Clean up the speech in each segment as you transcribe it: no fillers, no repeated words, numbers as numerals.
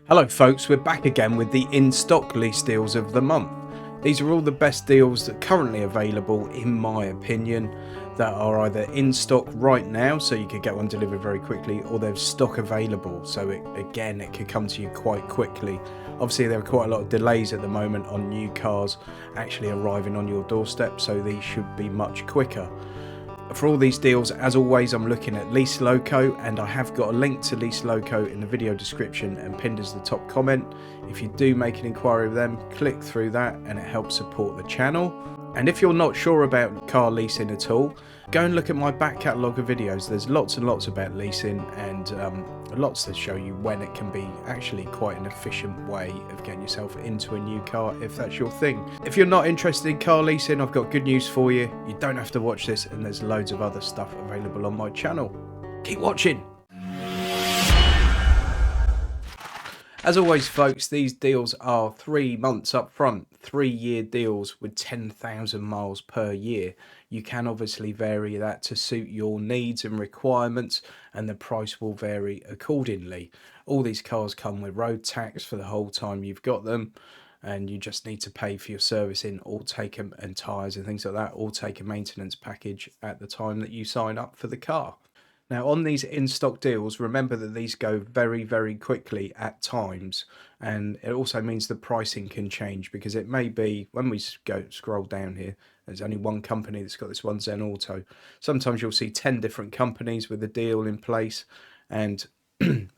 Hello folks, we're back again with the in-stock lease deals of the month. These are all the best deals that are currently available, in my opinion, that are either in stock right now, so you could get one delivered very quickly, or there's stock available, so it could come to you quite quickly. Obviously there are quite a lot of delays at the moment on new cars actually arriving on your doorstep, so these should be much quicker. For all these deals, as always, I'm looking at Lease Loco, and I have got a link to Lease Loco in the video description and pinned as the top comment. If you do make an inquiry with them, click through that and it helps support the channel. And if you're not sure about car leasing at all, go and look at my back catalogue of videos. There's lots and lots about leasing, and lots that show you when it can be actually quite an efficient way of getting yourself into a new car if that's your thing. If you're not interested in car leasing, I've got good news for you. You don't have to watch this, and there's loads of other stuff available on my channel. Keep watching. As always folks, these deals are 3 months up front, 3-year deals with 10,000 miles per year. You can obviously vary that to suit your needs and requirements, and the price will vary accordingly. All these cars come with road tax for the whole time you've got them, and you just need to pay for your servicing or take them, and tyres and things like that, or take a maintenance package at the time that you sign up for the car. Now on these in-stock deals, remember that these go very, very quickly at times, and it also means the pricing can change, because it may be, when we scroll down here, there's only one company that's got this one, Zen Auto. Sometimes you'll see 10 different companies with a deal in place, and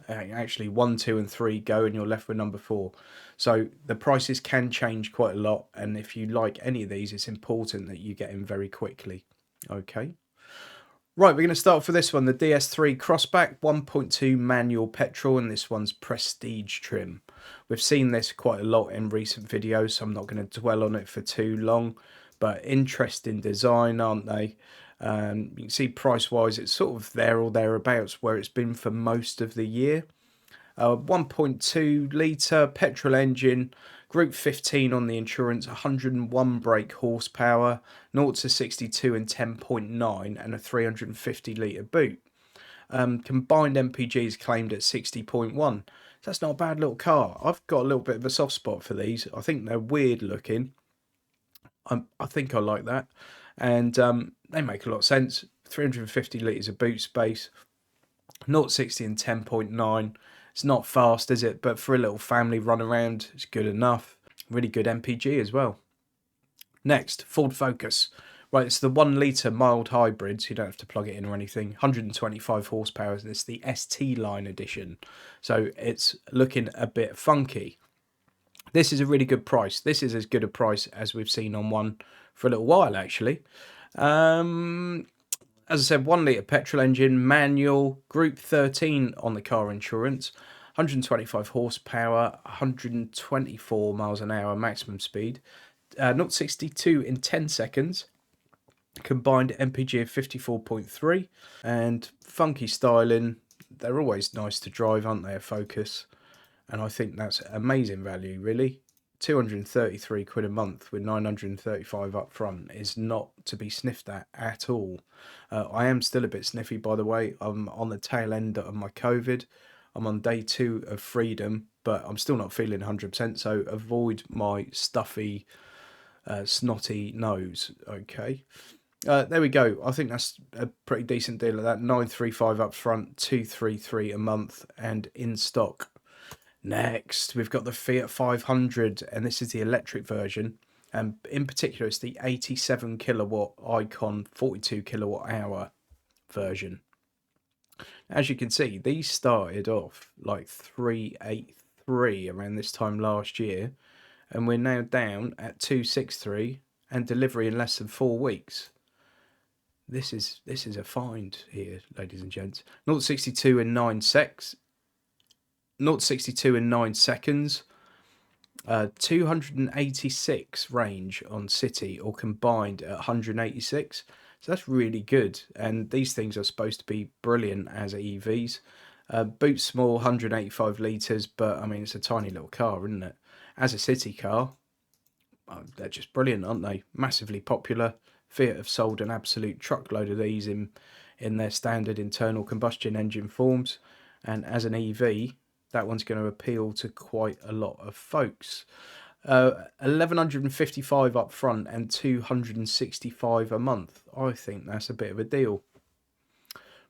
actually 1, 2 and 3 go, and you're left with number 4. So the prices can change quite a lot, and if you like any of these, it's important that you get in very quickly. Okay. Right, we're going to start off with this one, the DS3 Crossback 1.2 manual petrol, and this one's prestige trim. We've seen this quite a lot in recent videos, so I'm not going to dwell on it for too long, but interesting design, aren't they? You can see price-wise, it's sort of there or thereabouts where it's been for most of the year. 1.2 litre petrol engine, Group 15 on the insurance, 101 brake horsepower, 0 to 62 in 10.9, and a 350 litre boot. Combined MPG is claimed at 60.1. So that's not a bad little car. I've got a little bit of a soft spot for these. I think they're weird looking. I think I like that. And they make a lot of sense. 350 litres of boot space, 0 to 60 in 10.9. It's not fast, is it? But for a little family run around, it's good enough. Really good MPG as well. Next, Ford Focus. Right, it's the 1 litre mild hybrid, so you don't have to plug it in or anything. 125 horsepower. It's the ST line edition. So it's looking a bit funky. This is a really good price. This is as good a price as we've seen on one for a little while, actually. As I said, 1 litre petrol engine, manual, Group 13 on the car insurance, 125 horsepower, 124 miles an hour maximum speed, 0 to 62 in 10 seconds, combined MPG of 54.3, and funky styling. They're always nice to drive, aren't they, a Focus? And I think that's amazing value, really. 233 quid a month with 935 up front is not to be sniffed at all. I am still a bit sniffy, by the way. I'm on the tail end of my COVID. I'm on day 2 of freedom, but I'm still not feeling 100%, so avoid my stuffy, snotty nose, okay? There we go. I think that's a pretty decent deal at that. 935 up front, 233 a month, and in stock. Next, we've got the Fiat 500, and this is the electric version. And in particular, it's the 87 kilowatt Icon 42 kilowatt hour version. As you can see, these started off like 383 around this time last year, and we're now down at 263 and delivery in less than 4 weeks. This is a find here, ladies and gents. 0 to 62 in 9 seconds. 0 to 62 in 9 seconds, 286 range on city, or combined at 186. So that's really good, and these things are supposed to be brilliant as EVs. Boot small, 185 litres, but I mean, it's a tiny little car, isn't it? As a city car, they're just brilliant, aren't they? Massively popular. Fiat have sold an absolute truckload of these in their standard internal combustion engine forms, and as an EV, That one's going to appeal to quite a lot of folks. 1155 up front and 265 a month. I think that's a bit of a deal.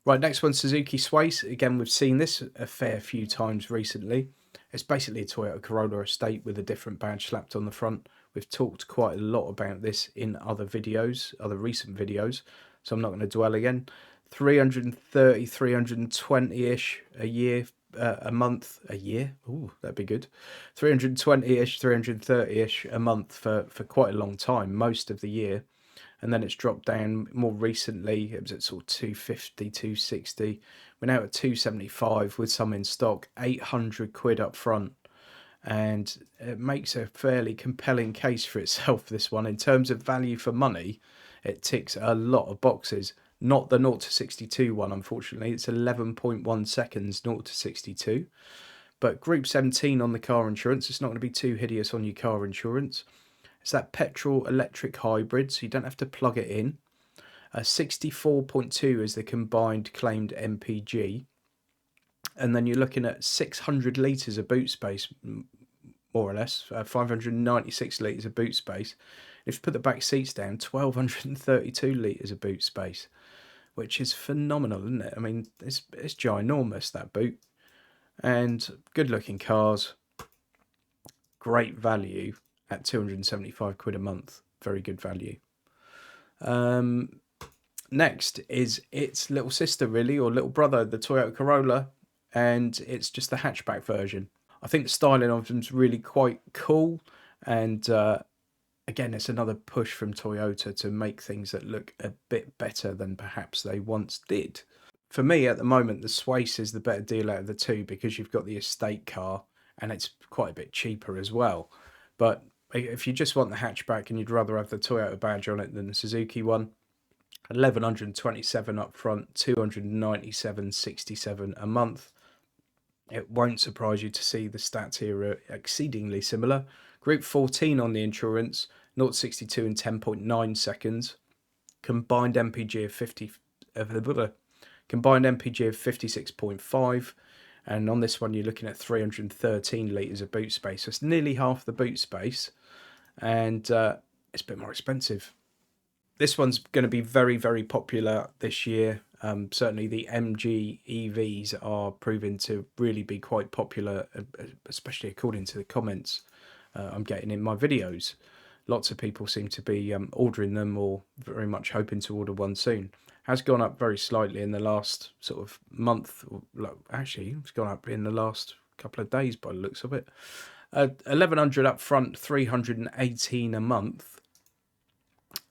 Right, next one, Suzuki Swayze. Again, we've seen this a fair few times recently. It's basically a Toyota Corolla estate with a different badge slapped on the front. We've talked quite a lot about this in other videos, other recent videos, so I'm not going to dwell again. 330, 320-ish a year, a month, a year. Ooh, that'd be good. 320-ish, 330-ish a month for quite a long time, most of the year. And then it's dropped down more recently. It was at sort of 250, 260. We're now at 275 with some in stock, 800 quid up front. And it makes a fairly compelling case for itself, this one. In terms of value for money, it ticks a lot of boxes. Not the 0 to 62 one, unfortunately. It's 11.1 seconds 0 to 62. But Group 17 on the car insurance. It's not going to be too hideous on your car insurance. It's that petrol electric hybrid, so you don't have to plug it in. 64.2 is the combined claimed MPG. And then you're looking at 600 litres of boot space, more or less, 596 litres of boot space. If you put the back seats down, 1,232 litres of boot space, which is phenomenal, isn't it? I mean, it's ginormous, that boot. And good looking cars, great value at 275 quid a month. Very good value. Next is its little sister, really, or little brother, the Toyota Corolla, and it's just the hatchback version. I think the styling of them is really quite cool, and again, it's another push from Toyota to make things that look a bit better than perhaps they once did. For me, at the moment, the Swayze is the better deal out of the two because you've got the estate car, and it's quite a bit cheaper as well. But if you just want the hatchback and you'd rather have the Toyota badge on it than the Suzuki one, 1127 up front, 297.67 a month. It won't surprise you to see the stats here are exceedingly similar. Group 14 on the insurance, 0 to 62 in 10.9 seconds. Combined MPG of 56.5. And on this one, you're looking at 313 litres of boot space. So it's nearly half the boot space. And it's a bit more expensive. This one's going to be very, very popular this year. Certainly the MG EVs are proving to really be quite popular, especially according to the comments I'm getting in my videos. Lots of people seem to be ordering them or very much hoping to order one soon. Has gone up very slightly in the last sort of month. Actually, it's gone up in the last couple of days by the looks of it. 1100 up front, 318 a month.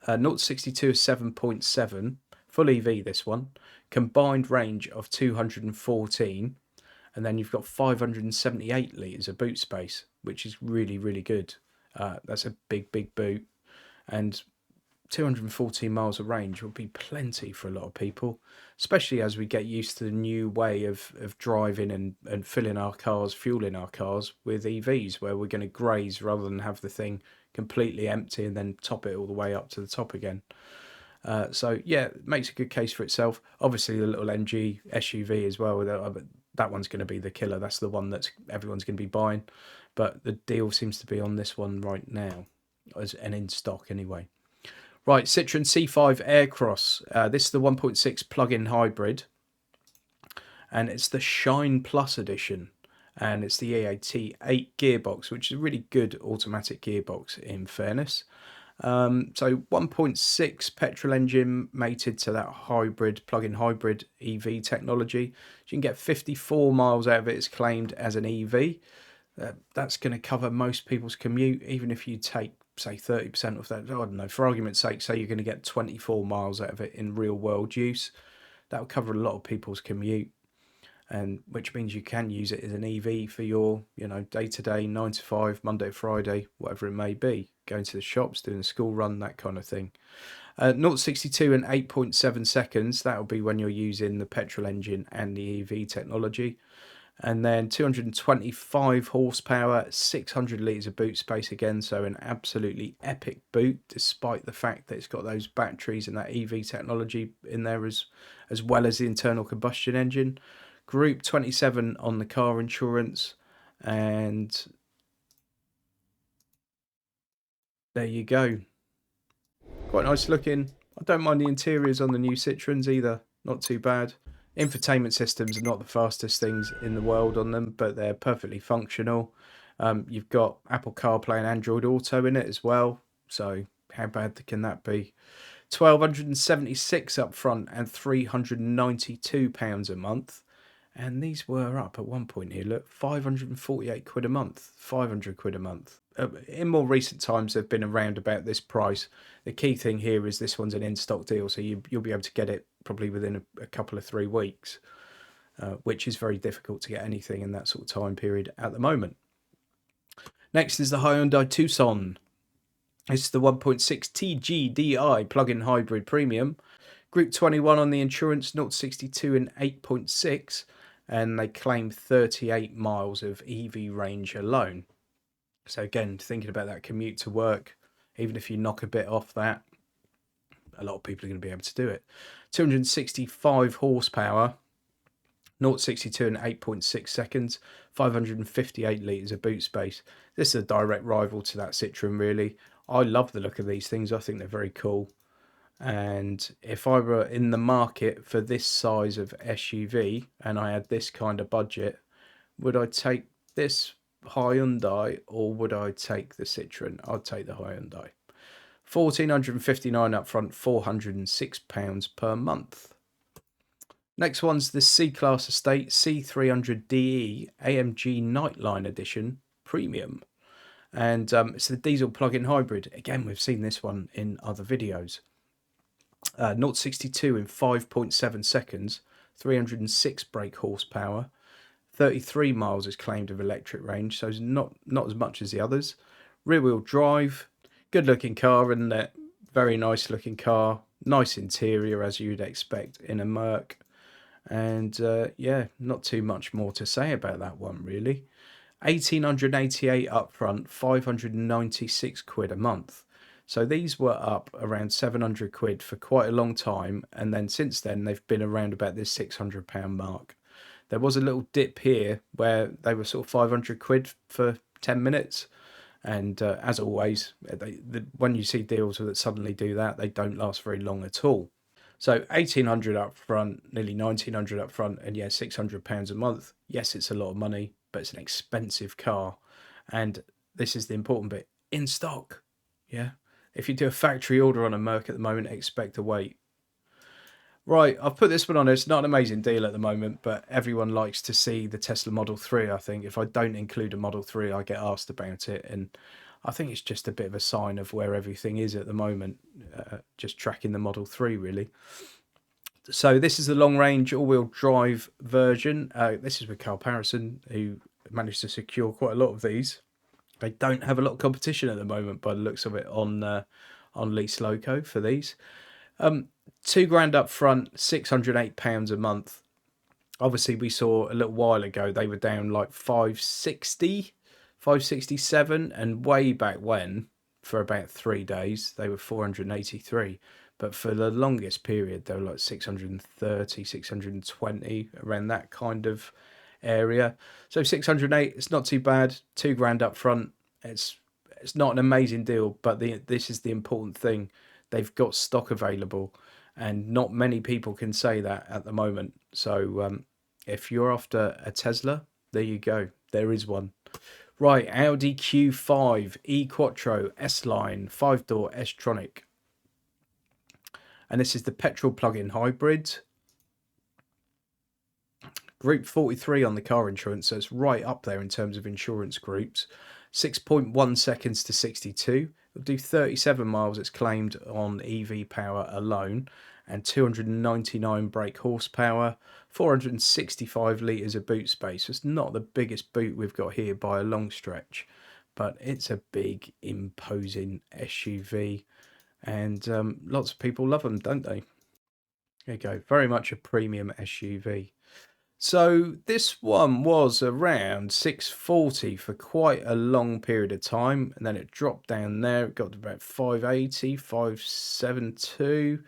0 to 62 is 7.7. Full EV, this one. Combined range of 214. And then you've got 578 litres of boot space, which is really, really good. That's a big, big boot. And 214 miles of range will be plenty for a lot of people, especially as we get used to the new way of driving and filling our cars, fueling our cars with EVs, where we're going to graze rather than have the thing completely empty and then top it all the way up to the top again. So yeah, it makes a good case for itself. Obviously the little MG SUV as well, that one's going to be the killer. That's the one that everyone's going to be buying, but the deal seems to be on this one right now, and in stock anyway. Right, Citroen C5 Aircross. This is the 1.6 plug-in hybrid, and it's the Shine Plus edition, and it's the EAT8 gearbox, which is a really good automatic gearbox in fairness. So 1.6 petrol engine mated to that hybrid, plug-in hybrid EV technology. You can get 54 miles out of it. It's claimed as an EV. That's going to cover most people's commute, even if you take, say, 30% of that. I don't know, for argument's sake, say you're going to get 24 miles out of it in real world use. That will cover a lot of people's commute, and which means you can use it as an EV for your, day-to-day, 9 to 5, Monday to Friday, whatever it may be, going to the shops, doing a school run, that kind of thing. 0 to 62 in 8.7 seconds. That'll be when you're using the petrol engine and the EV technology. And then 225 horsepower, 600 litres of boot space again, so an absolutely epic boot, despite the fact that it's got those batteries and that EV technology in there as well as the internal combustion engine. Group 27 on the car insurance, and there you go. Quite nice looking. I don't mind the interiors on the new Citroens either. Not too bad. Infotainment systems are not the fastest things in the world on them, but they're perfectly functional. You've got Apple CarPlay and Android Auto in it as well. So how bad can that be? £1,276 up front and £392 a month. And these were up at one point here. Look, £548 a month, £500 a month. In more recent times, they've been around about this price. The key thing here is this one's an in-stock deal, so you'll be able to get it probably within a couple of 3 weeks, which is very difficult to get anything in that sort of time period at the moment. Next is the Hyundai Tucson. This is the 1.6 TGDI plug-in hybrid premium. Group 21 on the insurance, 0 to 62 in 8.6, and they claim 38 miles of EV range alone. So again, thinking about that commute to work, even if you knock a bit off that, a lot of people are going to be able to do it. 265 horsepower, 0 to 62 in 8.6 seconds, 558 litres of boot space. This is a direct rival to that Citroen, really. I love the look of these things. I think they're very cool. And if I were in the market for this size of SUV and I had this kind of budget, would I take this Hyundai or would I take the Citroen? I'd take the Hyundai. £1,459 up front, £406 per month. Next one's the CClass Estate C300DE AMG Nightline Edition Premium. And it's the diesel plug-in hybrid. Again, we've seen this one in other videos. 0 to 62 in 5.7 seconds, 306 brake horsepower, 33 miles is claimed of electric range, so it's not as much as the others. Rear-wheel drive, good looking car, isn't it? Very nice looking car, nice interior as you'd expect in a Merc. And yeah, not too much more to say about that one really. 1,888 up front, £596 a month. So these were up around £700 for quite a long time, and then since then they've been around about this £600 mark. There was a little dip here where they were sort of £500 for 10 minutes, and as always, when you see deals that suddenly do that, they don't last very long at all. So 1,800 up front, nearly 1,900 up front, and yeah, £600 a month. Yes, it's a lot of money, but it's an expensive car, and this is the important bit: in stock. Yeah. If you do a factory order on a Merc at the moment, expect to wait. Right, I've put this one on. It's not an amazing deal at the moment, but everyone likes to see the Tesla Model 3, I think. If I don't include a Model 3, I get asked about it. And I think it's just a bit of a sign of where everything is at the moment. Just tracking the Model 3, really. So this is the long-range all-wheel drive version. This is with Carl Parison, who managed to secure quite a lot of these. They don't have a lot of competition at the moment by the looks of it on Lease Loco for these. £2,000 up front, £608 a month. Obviously, we saw a little while ago they were down like 560, 567, and way back when, for about 3 days, they were 483. But for the longest period, they were like 630, 620, around that kind of area. So 608, it's not too bad. £2,000 up front. It's not an amazing deal, but this is the important thing. They've got stock available, and not many people can say that at the moment. So if you're after a Tesla, there you go. There is one. Right, Audi Q5 E-Quattro S-Line 5-door S-Tronic. And this is the petrol plug-in hybrid. Group 43 on the car insurance, so it's right up there in terms of insurance groups. 6.1 seconds to 62. It'll do 37 miles, it's claimed, on EV power alone, and 299 brake horsepower, 465 litres of boot space. It's not the biggest boot we've got here by a long stretch, but it's a big, imposing SUV, and lots of people love them, don't they? There you go, very much a premium SUV. So this one was around 640 for quite a long period of time, and then it dropped down there. It got to about 580, 572,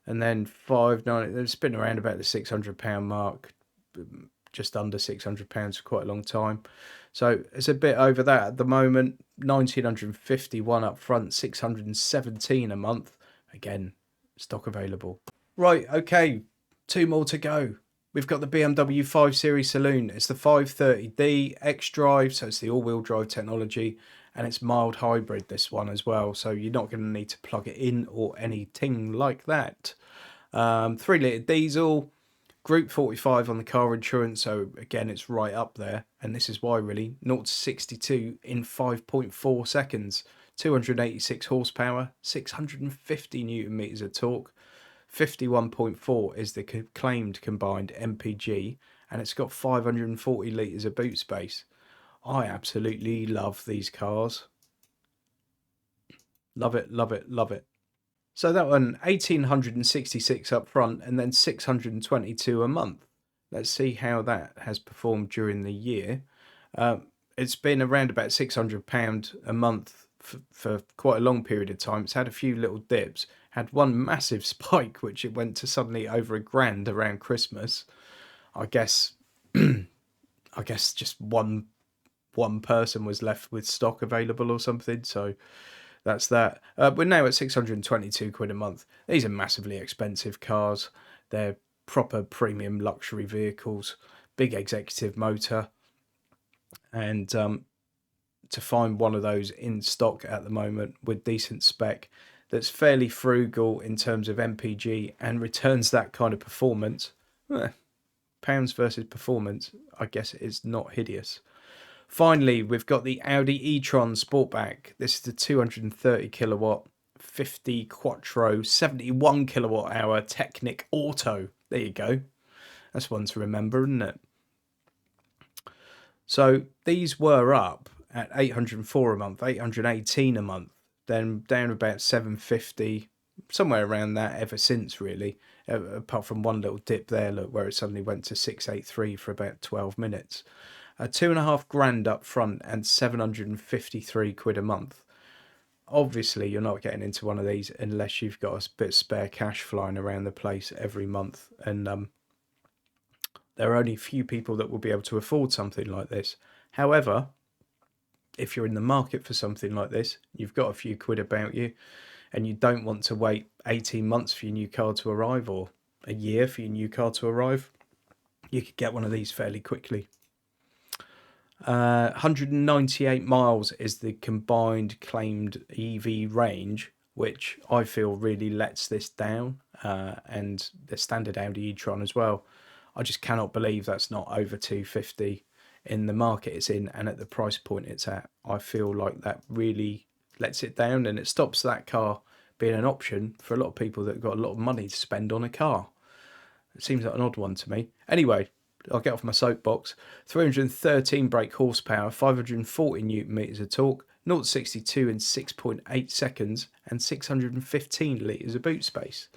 and then 590. It's been around about the £600 mark, just under £600 for quite a long time. So it's a bit over that at the moment. 1,951 up front, 617 a month. Again, stock available. Right, okay, two more to go. We've got the BMW 5 Series Saloon. It's the 530D X-Drive, so it's the all-wheel drive technology, and it's mild hybrid, this one as well, so you're not going to need to plug it in or anything like that. 3-litre diesel, Group 45 on the car insurance, so again, it's right up there, and this is why really. 0 to 62 in 5.4 seconds, 286 horsepower, 650 newton meters of torque, 51.4 is the claimed combined MPG, and it's got 540 litres of boot space. I absolutely love these cars. Love it, love it, love it. So that one, 1,866 up front and then 622 a month. Let's see how that has performed during the year. It's been around about £600 a month for quite a long period of time. It's had a few little dips. Had one massive spike, which it went to suddenly over £1,000 around Christmas. I guess just one person was left with stock available or something. So that's that. We're now at 622 quid a month. These are massively expensive cars. They're proper premium luxury vehicles, big executive motor, and to find one of those in stock at the moment with decent spec that's fairly frugal in terms of MPG and returns that kind of performance, pounds versus performance, I guess it's not hideous. Finally, we've got the Audi eTron Sportback. This is the 230 kilowatt, 50 Quattro, 71 kilowatt hour Technic Auto. There you go. That's one to remember, isn't it? So these were up at 804 a month, 818 a month, then down about 750, somewhere around that ever since, really. Apart from one little dip there, look, where it suddenly went to 683 for about 12 minutes. 2.5 grand up front and 753 quid a month. Obviously, you're not getting into one of these unless you've got a bit of spare cash flying around the place every month. And there are only few people that will be able to afford something like this. However, if you're in the market for something like this, you've got a few quid about you, and you don't want to wait 18 months for your new car to arrive or a year for your new car to arrive, you could get one of these fairly quickly. 198 miles is the combined claimed EV range, which I feel really lets this down, and the standard Audi e-tron as well. I just cannot believe that's not over 250 in the market it's in and at the price point it's at. I feel like that really lets it down, and it stops that car being an option for a lot of people that have got a lot of money to spend on a car. It seems like an odd one to me. Anyway, I'll get off my soapbox. 313 brake horsepower, 540 newton meters of torque, 0 to 62 in 6.8 seconds, and 615 litres of boot space.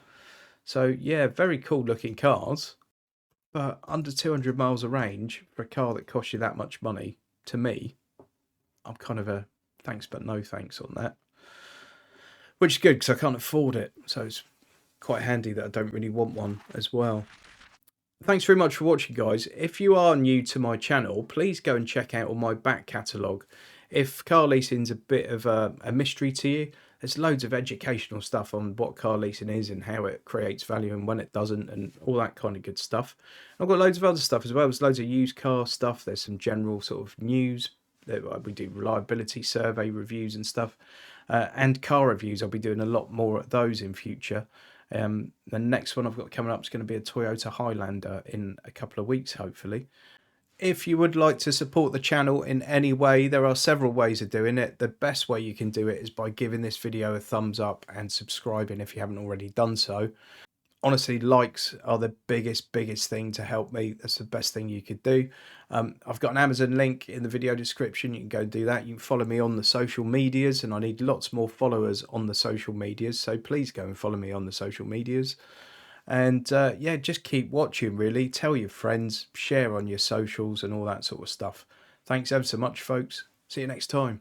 So yeah, very cool looking cars, but under 200 miles of range for a car that costs you that much money, to me, I'm kind of a thanks but no thanks on that. Which is good because I can't afford it, so it's quite handy that I don't really want one as well. Thanks very much for watching, guys. If you are new to my channel, please go and check out all my back catalogue. If car leasing's a bit of a mystery to you, there's loads of educational stuff on what car leasing is and how it creates value and when it doesn't and all that kind of good stuff. I've got loads of other stuff as well. There's loads of used car stuff. There's some general sort of news. We do reliability survey reviews and stuff. And car reviews. I'll be doing a lot more of those in future. The next one I've got coming up is going to be a Toyota Highlander in a couple of weeks, hopefully. If you would like to support the channel in any way, there are several ways of doing it. The best way you can do it is by giving this video a thumbs up and subscribing if you haven't already done so. Honestly, likes are the biggest thing to help me. That's the best thing you could do. I've got an Amazon link in the video description. You can go do that. You can follow me on the social medias, and I need lots more followers on the social medias. So please go and follow me on the social medias. And yeah, just keep watching, really. Tell your friends, share on your socials and all that sort of stuff. Thanks ever so much, folks. See you next time.